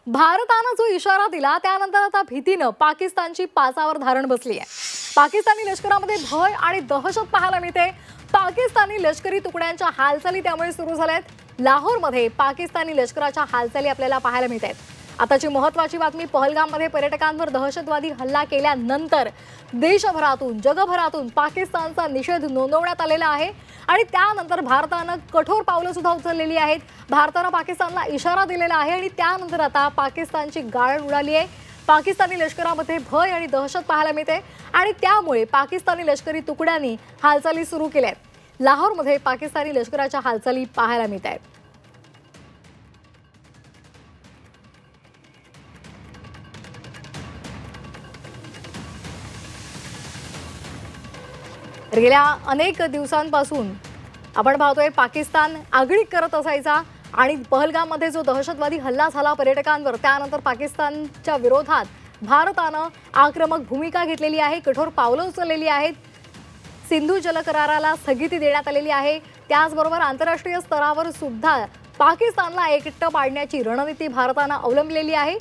भारतानं जो इशारा दिला त्यानंतर आता भीतीनं पाकिस्तानची पाचावर धारण बसली आहे। पाकिस्तानी लष्करामध्ये भय आणि दहशत पाहायला मिळते। पाकिस्तानी लष्करी तुकड्यांच्या हालचाली त्यामुळे सुरू झाल्यात। लाहोरमध्ये पाकिस्तानी लष्कराच्या हालचाली आपल्याला पाहायला मिळतात। आताची महत्त्वाची बातमी, पहलगाममध्ये पर्यटकांवर दहशतवादी हल्ला केल्यानंतर देशभरातून जगभरातून पाकिस्तानचा निषेध नोंदवण्यात आलेला आहे आणि त्यानंतर भारतानं कठोर पावलं सुद्धा उचललेली आहेत। भारतानं पाकिस्तानला इशारा दिलेला आहे आणि त्यानंतर आता पाकिस्तानची गाळण उडाली आहे। पाकिस्तानी लष्करामध्ये भय आणि दहशत पाहायला मिळते आणि त्यामुळे पाकिस्तानी लष्करी तुकड्यांनी हालचाली सुरू केल्या आहेत। लाहोरमध्ये पाकिस्तानी लष्कराच्या हालचाली पाहायला मिळतात। गेल्या अनेक दिवसांपासून आपण पाहतोय पाकिस्तान आगळीक करत असायचा आणि पहलगाममध्ये जो दहशतवादी हल्ला झाला पर्यटकांवर, त्यानंतर पाकिस्तानच्या विरोधात भारतानं आक्रमक भूमिका घेतलेली आहे, कठोर पावलं उचललेली आहेत। सिंधू जल कराराला स्थगिती देण्यात आलेली आहे। त्याचबरोबर आंतरराष्ट्रीय स्तरावर सुद्धा पाकिस्तानला एकटं पाडण्याची रणनीती भारतानं अवलंबलेली आहे।